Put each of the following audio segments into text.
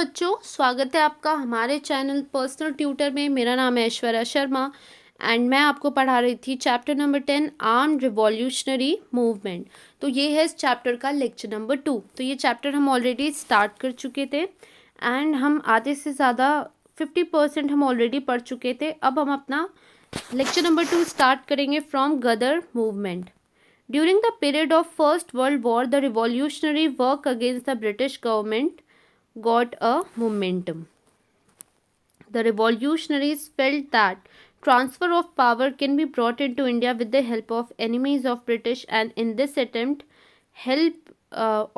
बच्चों, स्वागत है आपका हमारे चैनल पर्सनल ट्यूटर में। मेरा नाम है ऐश्वर्या शर्मा एंड मैं आपको पढ़ा रही थी chapter number 10 arm revolutionary movement. तो ये है इस चैप्टर का लेक्चर नंबर 2। तो ये चैप्टर हम ऑलरेडी स्टार्ट कर चुके थे एंड हम आधे से ज़्यादा 50% हम ऑलरेडी पढ़ चुके थे। अब हम अपना लेक्चर नंबर 2 स्टार्ट करेंगे from Ghadar movement. During the period of First World War, the revolutionary work against the British government got a momentum. The revolutionaries felt that transfer of power can be brought into India with the help of enemies of British, and in this attempt, help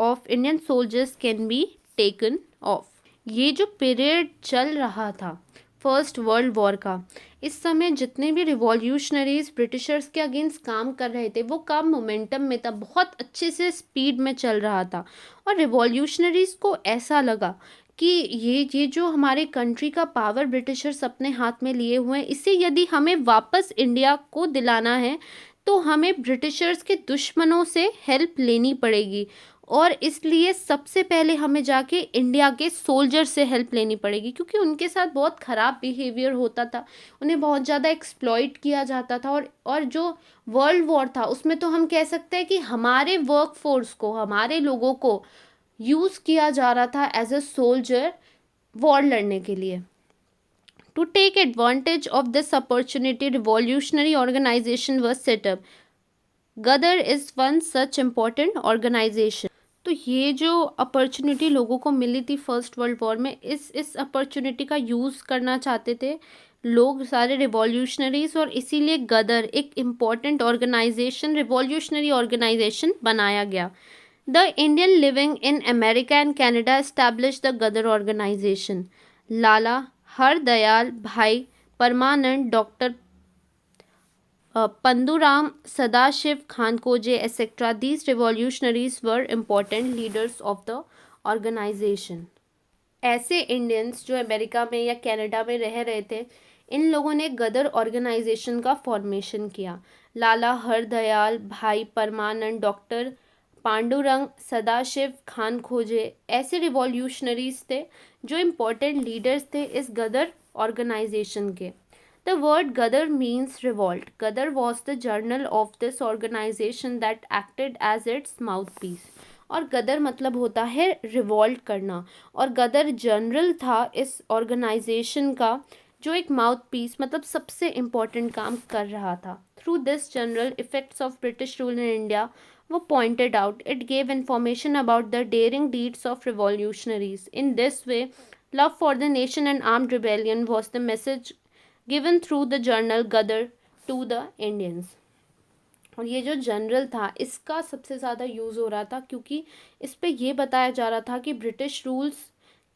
of Indian soldiers can be taken off. ये जो period चल रहा था first world war का, इस समय जितने भी रिवॉल्यूशनरीज ब्रिटिशर्स के अगेंस्ट काम कर रहे थे वो काम मोमेंटम में था, बहुत अच्छे से स्पीड में चल रहा था। और रिवॉल्यूशनरीज को ऐसा लगा कि ये जो हमारे कंट्री का पावर ब्रिटिशर्स अपने हाथ में लिए हुए हैं, इसे यदि हमें वापस इंडिया को दिलाना है तो हमें ब्रिटिशर्स के दुश्मनों से हेल्प लेनी पड़ेगी। और इसलिए सबसे पहले हमें जाके इंडिया के सोल्जर से हेल्प लेनी पड़ेगी, क्योंकि उनके साथ बहुत ख़राब बिहेवियर होता था, उन्हें बहुत ज़्यादा एक्सप्लॉइट किया जाता था। और जो वर्ल्ड वॉर था उसमें तो हम कह सकते हैं कि हमारे वर्क फोर्स को, हमारे लोगों को यूज़ किया जा रहा था एज अ सोल्जर वॉर लड़ने के लिए। To take advantage of this opportunity, revolutionary organization was set up. Ghadar is one such important organization. तो ये जो अपॉर्चुनिटी लोगों को मिली थी फर्स्ट वर्ल्ड वॉर में, इस अपॉर्चुनिटी का यूज़ करना चाहते थे लोग सारे रिवॉल्यूशनरीज, और इसीलिए गदर एक इम्पॉर्टेंट ऑर्गेनाइजेशन, रिवॉल्यूशनरी ऑर्गेनाइजेशन बनाया गया। The Indian living in America and Canada establish the Ghadar organisation. Lala Hardayal Bhai Parmanand, doctor Pandurang, Sadashiv Khankhoje etcetera, these revolutionaries were important leaders of the organisation. ऐसे इंडियंस जो अमेरिका में या कनाडा में रह रहे थे, इन लोगों ने गदर ऑर्गेनाइजेशन का फॉर्मेशन किया। लाला हरदयाल भाई परमानंद, डॉक्टर पांडुरंग, सदाशिव खानकोजे ऐसे रिवॉल्यूशनरीज थे जो इम्पोर्टेंट लीडर्स थे इस गदर ऑर्गेनाइजेशन के। The word Gadar means revolt. Gadar was the journal of this organization that acted as its mouthpiece. और गदर मतलब होता है रिवॉल्ट करना, और गदर जनरल था इस ऑर्गेनाइजेशन का जो एक माउथ पीस मतलब सबसे इम्पॉर्टेंट काम कर रहा था। Through this general effects of British rule in India were pointed out. It gave information about the daring deeds of revolutionaries. In this way, love for the nation and armed rebellion was the message given through the journal Gadar to the Indians. और ये जो general था इसका सबसे ज़्यादा use हो रहा था, क्योंकि इस पे ये बताया जा रहा था कि ब्रिटिश रूल्स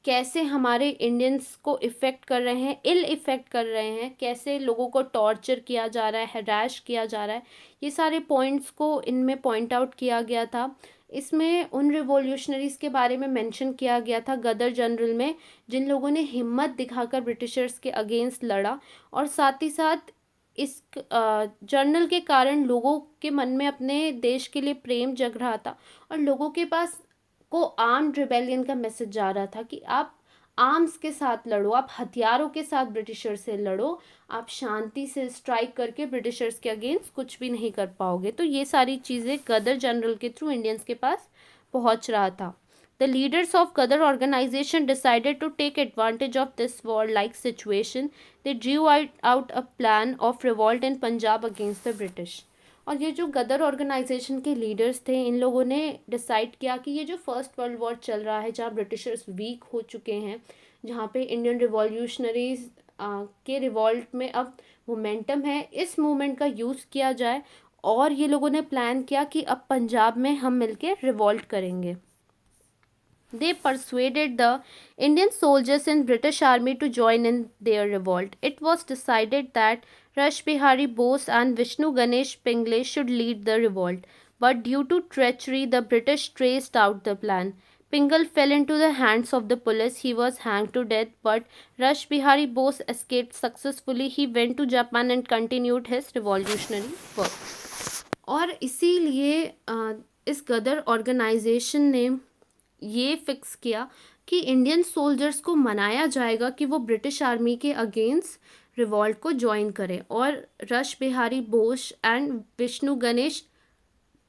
कैसे हमारे इंडियंस को इफ़ेक्ट कर रहे हैं, इल इफ़ेक्ट कर रहे हैं, कैसे लोगों को टॉर्चर किया जा रहा है, हैराश किया जा रहा है। ये सारे पॉइंट्स को इनमें पॉइंट आउट किया गया था। इसमें उन रिवॉल्यूशनरीज़ के बारे में मेंशन किया गया था गदर जनरल में, जिन लोगों ने हिम्मत दिखाकर ब्रिटिशर्स के अगेंस्ट लड़ा, और साथ ही साथ इस जर्नल के कारण लोगों के मन में अपने देश के लिए प्रेम जग रहा था, और लोगों के पास को आर्म्ड रिबेलियन का मैसेज जा रहा था कि आप आर्म्स के साथ लड़ो, आप हथियारों के साथ ब्रिटिशर से लड़ो, आप शांति से स्ट्राइक करके ब्रिटिशर्स के अगेंस्ट कुछ भी नहीं कर पाओगे। तो ये सारी चीज़ें गदर जनरल के थ्रू इंडियंस के पास पहुंच रहा था। The leaders of Gadar organization decided to take advantage of this war-like situation. They drew out a plan of revolt in Punjab against the British. और ये जो गदर ऑर्गेनाइजेशन के लीडर्स थे, इन लोगों ने डिसाइड किया कि ये जो फर्स्ट वर्ल्ड वॉर चल रहा है, जहाँ ब्रिटिशर्स वीक हो चुके हैं, जहाँ पे इंडियन रिवॉल्यूशनरीज के रिवॉल्ट में अब मोमेंटम है, इस मूवमेंट का यूज़ किया जाए। और ये लोगों ने प्लान किया कि अब पंजाब में हम मिलके रिवॉल्ट करेंगे। They persuaded the Indian soldiers in British army to join in their revolt. It was decided that Rash Bihari Bose and Vishnu Ganesh Pingle should lead the revolt, but due to treachery, the British traced out the plan. Pingle fell into the hands of the police. He was hanged to death, but Rash Bihari Bose escaped successfully. He went to Japan and continued his revolutionary work. और इसीलिए इस गदर organisation ने ये fix किया कि Indian soldiers को मनाया जाएगा कि वो ब्रिटिश आर्मी के अगेंस्ट रिवॉल्ट को ज्वाइन करें, और रश बिहारी बोस एंड विष्णु गणेश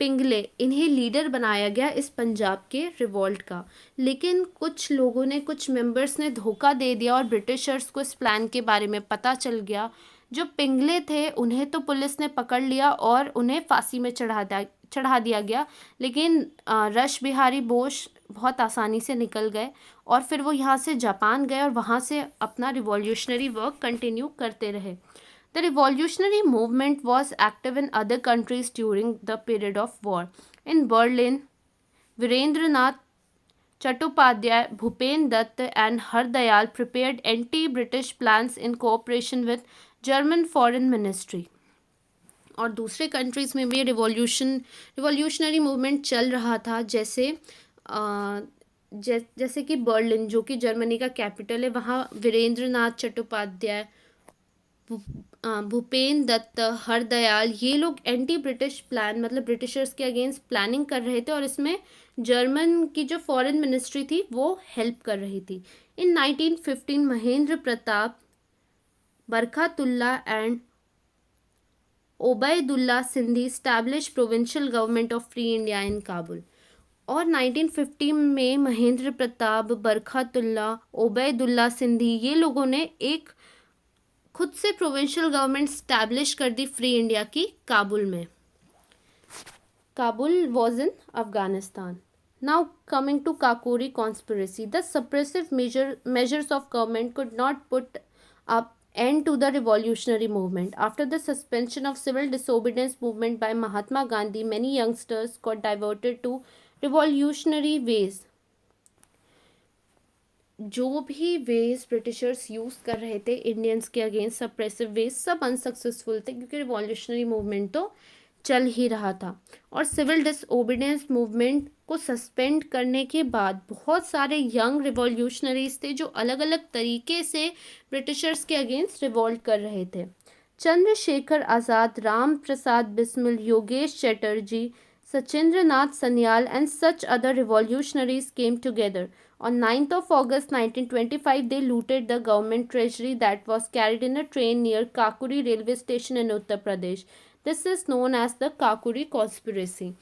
पिंगले इन्हें लीडर बनाया गया इस पंजाब के रिवॉल्ट का। लेकिन कुछ लोगों ने, कुछ मेंबर्स ने धोखा दे दिया और ब्रिटिशर्स को इस प्लान के बारे में पता चल गया। जो पिंगले थे उन्हें तो पुलिस ने पकड़ लिया और उन्हें फांसी में चढ़ा दिया गया, लेकिन रश बिहारी बोस बहुत आसानी से निकल गए और फिर वो यहाँ से जापान गए और वहाँ से अपना रिवॉल्यूशनरी वर्क कंटिन्यू करते रहे। The revolutionary movement was active in other countries during the period of war. In Berlin, Virendranath Chattopadhyay, Bhupen Dutt and Hardayal prepared anti-British plans in cooperation with German Foreign Ministry. और दूसरे countries में भी revolutionary movement चल रहा था, जैसे कि Berlin, जो कि जर्मनी का कैपिटल है, वहाँ वीरेंद्रनाथ चट्टोपाध्याय, भूपेन दत्त, हरदयाल, ये लोग एंटी ब्रिटिश प्लान, मतलब ब्रिटिशर्स के अगेंस्ट प्लानिंग कर रहे थे और इसमें जर्मन की जो फॉरेन मिनिस्ट्री थी वो हेल्प कर रही थी। In 1915 Mahendra Pratap, Barkatullah and Obaidullah Sindhi establish provincial government of free India in Kabul. और 1950 में महेंद्र प्रताप, बरखातुल्ला, ओबैदुल्ला सिंधी, ये लोगों ने एक खुद से प्रोविंशियल गवर्नमेंट स्टैब्लिश कर दी फ्री इंडिया की काबुल में। Kabul was in Afghanistan. Now coming to Kakori conspiracy, the suppressive measures of government could not put up end to the revolutionary movement. After the suspension of civil disobedience movement by Mahatma Gandhi, many youngsters got diverted to revolutionary ways. जो भी veg Britishers use कर रहे थे Indians के against, suppressive veg, सब unsuccessful थे क्योंकि revolutionary movement तो चल ही रहा था। और सिविल डिसओबीडियंस मूवमेंट को सस्पेंड करने के बाद बहुत सारे यंग रिवॉल्यूशनरीज थे जो अलग अलग तरीके से ब्रिटिशर्स के अगेंस्ट रिवॉल्ट कर रहे थे। चंद्रशेखर आज़ाद, Ram Prasad Bismil, Yogesh Chatterjee, Sachindranath Sanyal and such other revolutionaries came together. On 9th of August 1925, they looted the government treasury that was carried in a train near Kakuri railway station in Uttar Pradesh. This is known as the Kakuri conspiracy.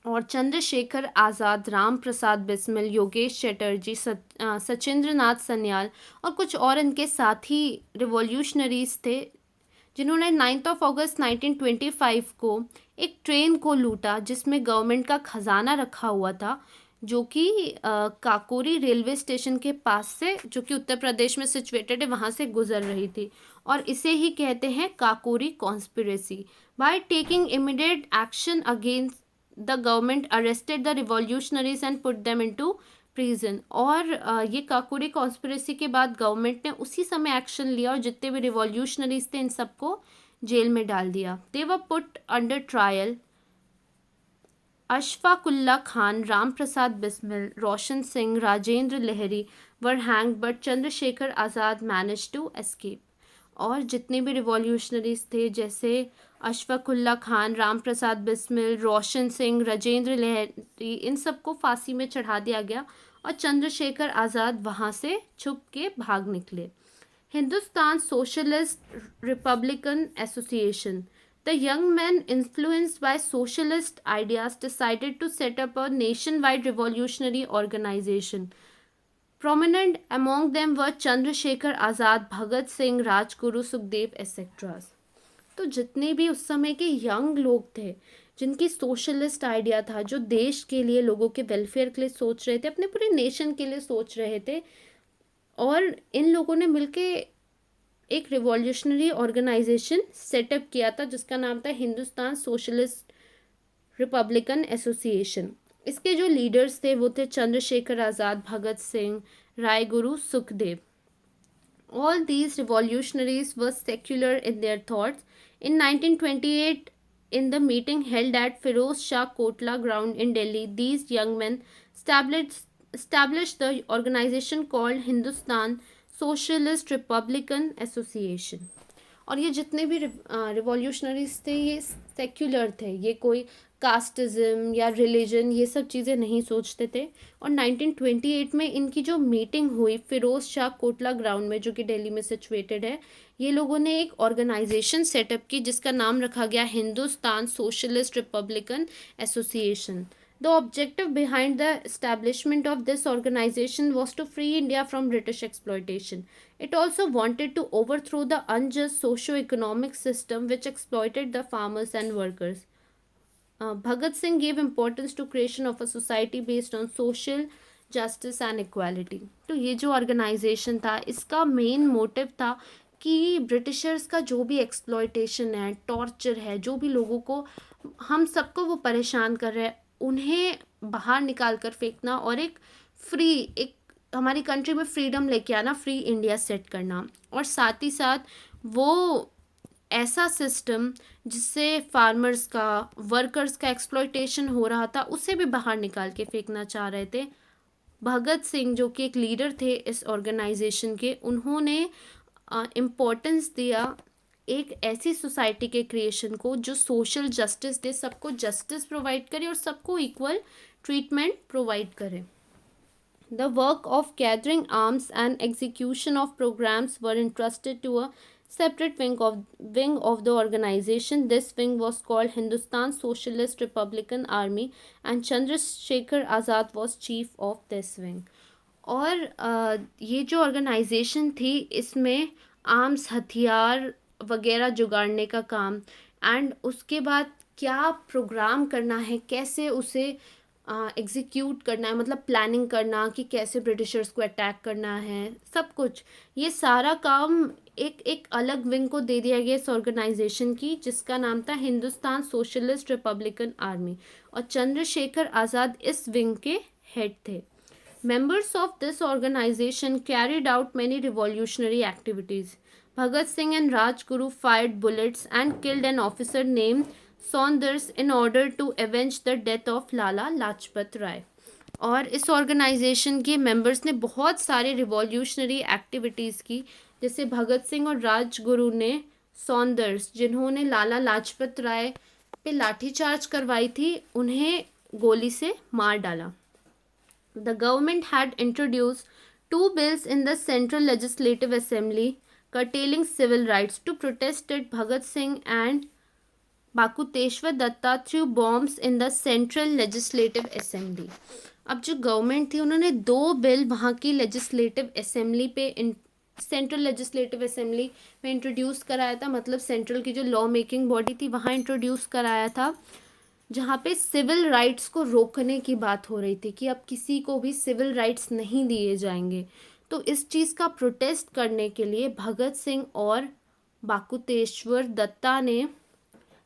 और चंद्रशेखर आज़ाद, राम प्रसाद बिस्मिल, योगेश चैटर्जी, सचिंद्रनाथ सन्याल और कुछ और इनके साथी revolutionaries थे जिन्होंने 9 अगस्त 1925 को एक ट्रेन को लूटा जिसमें गवर्नमेंट का खजाना रखा हुआ था, जो कि काकोरी रेलवे स्टेशन के पास से, जो कि उत्तर प्रदेश में सिचुएटेड है, वहाँ से गुजर रही थी। और इसे ही कहते हैं Kakori conspiracy. By taking immediate action against the government arrested the revolutionaries and put them into prison. और ये काकोरी कॉन्स्पिरेसी के बाद गवर्नमेंट ने उसी समय एक्शन लिया और जितने भी रिवॉल्यूशनरीज थे इन सबको जेल में डाल दिया। They were put under trial. Ashfaqulla Khan, Ram Prasad Bismil, Roshan Singh, Rajendra Lahiri were hang but Chandrashekhar Azad manage to escape. और जितने भी रिवॉल्यूशनरीज थे जैसे अशफाकुल्ला खान, राम प्रसाद बिस्मिल, रोशन सिंह, राजेंद्र लहरी, इन सबको फांसी में चढ़ा दिया गया और चंद्रशेखर आज़ाद वहाँ से छुप के भाग निकले। Hindustan Socialist Republican association, the young men influenced by socialist ideas decided to set up a nationwide revolutionary organization. Prominent among them were Chandrasekhar Azad, Bhagat Singh, Rajguru, Sukhdev, etc. तो जितने भी उस समय के यंग लोग थे जिनकी सोशलिस्ट आइडिया था, जो देश के लिए, लोगों के वेलफेयर के लिए सोच रहे थे, अपने पूरे नेशन के लिए सोच रहे थे, और इन लोगों ने मिलके एक रिवॉल्यूशनरी ऑर्गेनाइजेशन सेटअप किया था जिसका नाम था हिंदुस्तान सोशलिस्ट रिपब्लिकन एसोसिएशन। इसके जो लीडर्स थे वो थे Chandrashekhar Azad, Bhagat Singh, Rajguru, Sukhdev. All these revolutionaries were secular in their thoughts. In 1928, in the meeting held at Firoz Shah Kotla ground in Delhi, these young men established the organization called Hindustan socialist Republican association. और ये जितने भी revolutionaries थे ये secular थे, ये कोई casteism या रिलीजन ये सब चीज़ें नहीं सोचते थे। और 1928 में इनकी जो मीटिंग हुई फिरोज शाह कोटला ग्राउंड में, जो कि दिल्ली में सिचुएटेड है, ये लोगों ने एक ऑर्गेनाइजेशन सेटअप की जिसका नाम रखा गया Hindustan Socialist Republican association. The objective behind the establishment of this organization was to free India from British exploitation. It also wanted to overthrow the unjust socio-economic system which exploited the farmers and workers. Bhagat Singh gave importance to creation of a society based on social justice and equality. तो ये जो organisation था इसका main motive था कि Britishers का जो भी एक्सप्लॉयटेशन है, टॉर्चर है, जो भी लोगों को, हम सबको वो परेशान कर रहे हैं, उन्हें बाहर निकाल कर फेंकना और एक हमारी कंट्री में फ्रीडम लेके आना, फ्री इंडिया सेट करना। और साथ ही साथ वो ऐसा सिस्टम जिससे फार्मर्स का, वर्कर्स का एक्सप्लॉयटेशन हो रहा था उसे भी बाहर निकाल के फेंकना चाह रहे थे। भगत सिंह जो कि एक लीडर थे इस ऑर्गेनाइजेशन के, उन्होंने इम्पोर्टेंस दिया एक ऐसी सोसाइटी के क्रिएशन को जो सोशल जस्टिस दे, सबको जस्टिस प्रोवाइड करे और सबको इक्वल ट्रीटमेंट प्रोवाइड करे। The work of gathering arms and execution of programs were entrusted to a separate wing of the organization. This wing was called Hindustan Socialist Republican Army and Chandrasekhar Azad was chief of this wing. और ये जो organisation थी इसमें arms, हथियार वगैरह जुगाड़ने का काम, and उसके बाद क्या प्रोग्राम करना है, कैसे उसे एग्जीक्यूट करना है, मतलब प्लानिंग करना कि कैसे ब्रिटिशर्स को अटैक करना है, सब कुछ, ये सारा काम एक अलग विंग को दे दिया गया इस ऑर्गेनाइजेशन की, जिसका नाम था हिंदुस्तान सोशलिस्ट रिपब्लिकन आर्मी, और चंद्रशेखर आज़ाद इस विंग के हेड थे। Members of this organization carried out many revolutionary activities. Bhagat Singh and Rajguru fired bullets and killed an officer named Saunders in order to avenge the death of Lala Lajpat Rai. और इस organisation के members ने बहुत सारे revolutionary activities की, जैसे भगत सिंह और राजगुरु ने सॉन्डर्स, जिन्होंने लाला लाजपत राय पे लाठीचार्ज करवाई थी, उन्हें गोली से मार डाला। The government had introduced 2 bills in the Central Legislative Assembly curtailing civil rights. To protest it, Bhagat Singh and Bakuteshwar Datta threw bombs in the Central Legislative Assembly. अब जो गवर्नमेंट थी उन्होंने 2 बिल वहाँ की लेजिस्लेटिव असेंबली पे, central legislative assembly में introduce कराया था, मतलब सेंट्रल की जो लॉ मेकिंग बॉडी थी वहाँ इंट्रोड्यूस कराया था, जहाँ पे सिविल राइट्स को रोकने की बात हो रही थी कि अब किसी को भी सिविल राइट्स नहीं दिए जाएंगे। तो इस चीज़ का प्रोटेस्ट करने के लिए भगत सिंह और बाकुतेश्वर दत्ता ने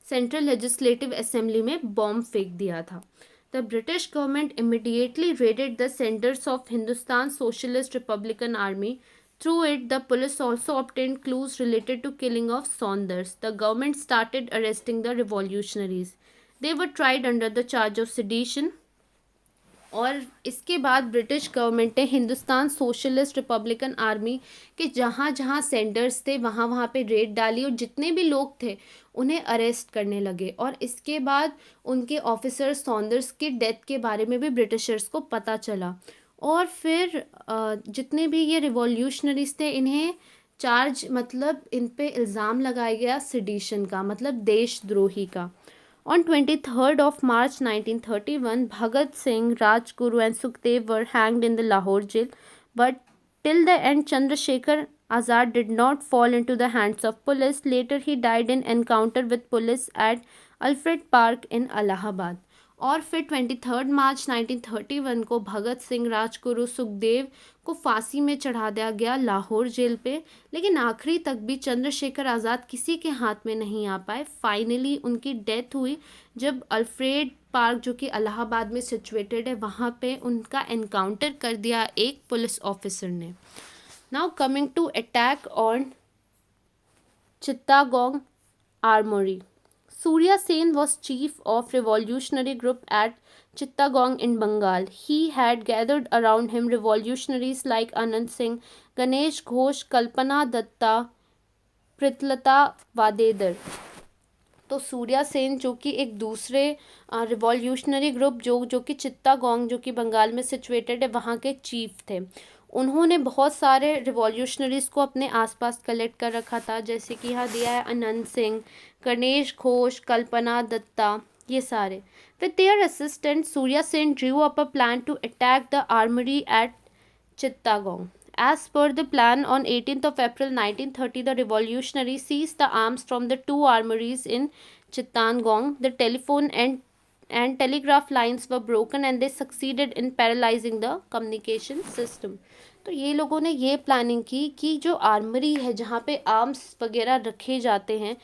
सेंट्रल लेजिस्लेटिव असेंबली में बॉम्ब फेंक दिया था। The British government immediately raided the centres of Hindustan Socialist Republican Army. Through it, the police also obtained clues related to killing of Saunders. The government started arresting the revolutionaries. They were tried under the charge of sedition. और इसके बाद British government ने Hindustan Socialist Republican army के जहाँ जहाँ centres थे वहाँ वहाँ पे रेड डाली और जितने भी लोग थे उन्हें अरेस्ट करने लगे। और इसके बाद उनके ऑफिसर सॉन्डर्स की डेथ के बारे में भी ब्रिटिशर्स को पता चला, और फिर जितने भी ये रिवॉल्यूशनरीज थे इन्हें चार्ज, मतलब इन पे इल्ज़ाम लगाया गया सेडिशन का, मतलब देशद्रोही का। On 23rd of March 1931, Bhagat Singh, Rajguru and Sukhdev were hanged in the Lahore jail, but till the end Chandrasekhar Azad did not fall into the hands of police. Later he died in encounter with police at Alfred Park in Allahabad. और फिर 23 मार्च 1931 को भगत सिंह, राजगुरु, सुखदेव को फांसी में चढ़ा दिया गया Lahore jail पे, लेकिन आखिरी तक भी चंद्रशेखर आज़ाद किसी के हाथ में नहीं आ पाए। फाइनली उनकी डेथ हुई जब अल्फ्रेड पार्क, जो कि इलाहाबाद में सिचुएटेड है, वहाँ पे उनका एनकाउंटर कर दिया एक पुलिस ऑफिसर ने। Now coming to attack on Chittagong armoury. Surya Sen was chief of revolutionary group at Chittagong in Bengal. He had gathered around him revolutionaries like Anand Singh, Ganesh Ghosh, Kalpana Datta, पृथलता वादेदर। तो सूर्या सेन जो कि एक दूसरे revolutionary group जो कि चित्तागोंग जो कि बंगाल में सिचुएटेड है वहाँ के चीफ थे। उन्होंने बहुत सारे रिवॉल्यूशनरीज को अपने आसपास कलेक्ट कर रखा था, जैसे कि यहाँ दिया है अनंत सिंह, गणेश घोष, कल्पना दत्ता, ये सारे। With their assistant Surya Sen drew up a plan to attack the armoury at Chittagong. As per the plan, on 18th of April 1930, the revolutionaries seized the arms from the two armories in Chittagong. The telephone and telegraph lines were broken and they succeeded in paralyzing the communication system. तो ये लोगों ने ये planning की कि जो armoury है जहाँ पे आर्म्स वगैरह रखे जाते हैं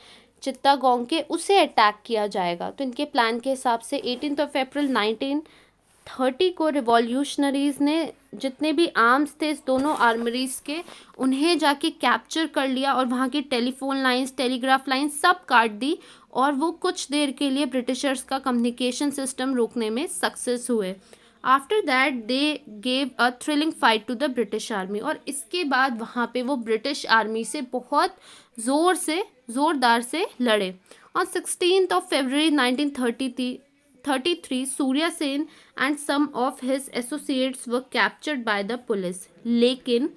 चित्तागोंग के, उसे अटैक किया जाएगा। तो इनके प्लान के हिसाब से 18 अप्रैल 1930 को रिवॉल्यूशनरीज ने जितने भी आर्म्स थे इस दोनों आर्मरीज के, उन्हें जाके कैप्चर कर लिया और वहाँ की टेलीफोन लाइंस, टेलीग्राफ लाइंस सब काट दी और वो कुछ देर के लिए ब्रिटिशर्स का कम्युनिकेशन सिस्टम रोकने में सक्सेस हुए। After that they gave a thrilling fight to the British army. और इसके बाद वहाँ पे वो ब्रिटिश आर्मी से बहुत ज़ोरदार से लड़े। On 16th of February 1933 Surya Sen and some of his associates were captured by the police। लेकिन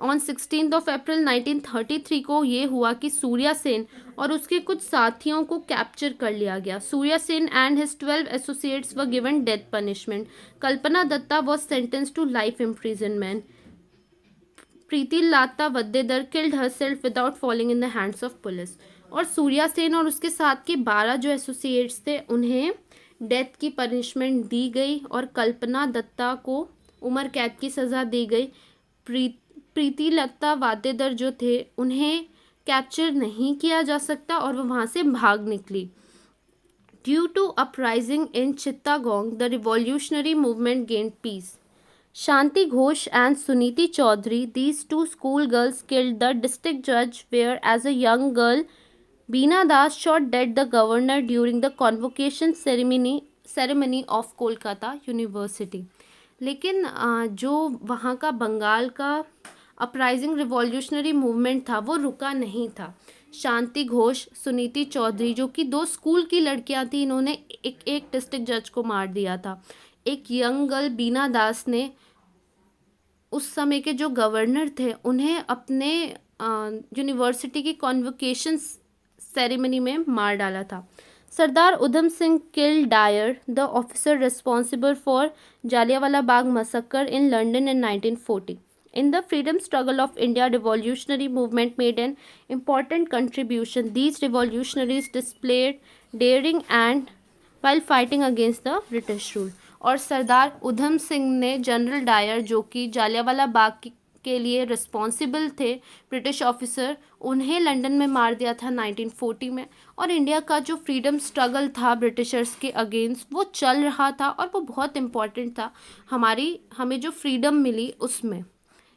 ऑन 16th of April 1933 को ये हुआ कि सूर्या सेन और उसके कुछ साथियों को कैप्चर कर लिया गया। Surya Sen and his 12 associates were given death punishment. Kalpana Dutta was sentence to life imprisonment. Pritilata Waddedar killed herself without falling in the hands of police. और सूर्या सेन और उसके साथ के 12 जो एसोसिएट्स थे उन्हें डेथ की पनिशमेंट दी गई और कल्पना दत्ता को उम्र कैद की सज़ा दी गई। प्रीति लता वादेदर जो थे उन्हें कैप्चर नहीं किया जा सकता और वो वहाँ से भाग निकली। Due to uprising in Chittagong the revolutionary movement gained peace. Shanti Ghosh and Suniti Chaudhuri, these two school girls killed the district judge, whereas a young girl, Beena Das, shot dead the governor during the convocation ceremony of Kolkata University। लेकिन जो वहाँ का बंगाल का uprising revolutionary movement था वो रुका नहीं था। शांति घोष, सुनीति चौधरी जो कि 2 स्कूल की लड़कियां थी, इन्होंने एक डिस्ट्रिक्ट जज को मार दिया था। एक यंग गर्ल बीना दास ने उस समय के जो गवर्नर थे उन्हें अपने यूनिवर्सिटी की कॉन्वोकेशन सेरेमनी में मार डाला था। Sardar Udham Singh kill Dyer, the officer responsible for Jallianwala Bagh massacre in London in 1940। In the freedom struggle of India, revolutionary movement made an important contribution. These revolutionaries displayed daring and while fighting against the British rule। और सरदार उधम सिंह ने general Dyer जो कि जालियांवाला बाग के लिए responsible थे British officer, उन्हें London में मार दिया था 1940 में। और इंडिया का जो फ्रीडम स्ट्रगल था ब्रिटिशर्स के अगेंस्ट वो चल रहा था और वो बहुत इम्पॉर्टेंट था। हमें जो फ्रीडम मिली उसमें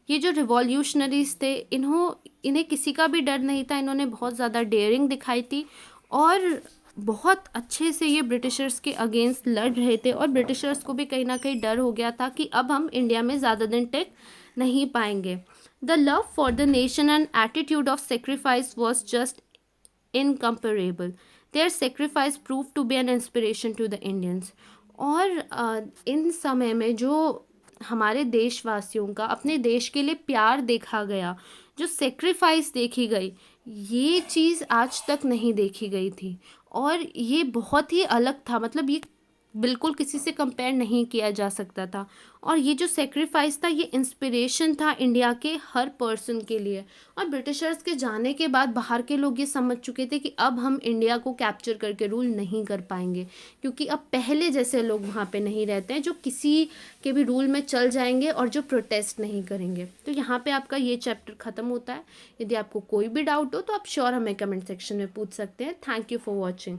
ये जो रिवॉल्यूशनरीज थे इन्हें किसी का भी डर नहीं था। इन्होंने बहुत ज़्यादा डेयरिंग दिखाई थी और बहुत अच्छे से ये ब्रिटिशर्स के अगेंस्ट लड़ रहे थे और ब्रिटिशर्स को भी कहीं ना कहीं डर हो गया था कि अब हम इंडिया में ज़्यादा दिन टिक नहीं पाएंगे। The love for the nation and attitude of sacrifice was just incomparable. Their sacrifice prove to be an inspiration to the Indians. और इन समय में जो हमारे देशवासियों का अपने देश के लिए प्यार देखा गया, जो सेक्रीफाइस देखी गई, ये चीज़ आज तक नहीं देखी गई थी और ये बहुत ही अलग था। मतलब ये बिल्कुल किसी से कंपेयर नहीं किया जा सकता था। और ये जो सेक्रीफाइस था ये इंस्पिरेशन था इंडिया के हर पर्सन के लिए। और ब्रिटिशर्स के जाने के बाद बाहर के लोग ये समझ चुके थे कि अब हम इंडिया को कैप्चर करके रूल नहीं कर पाएंगे, क्योंकि अब पहले जैसे लोग वहाँ पे नहीं रहते हैं जो किसी के भी रूल में चल जाएंगे और जो प्रोटेस्ट नहीं करेंगे। तो यहाँ पे आपका ये चैप्टर ख़त्म होता है। यदि आपको कोई भी डाउट हो तो आप श्योर हमें कमेंट सेक्शन में पूछ सकते हैं। Thank you for watching.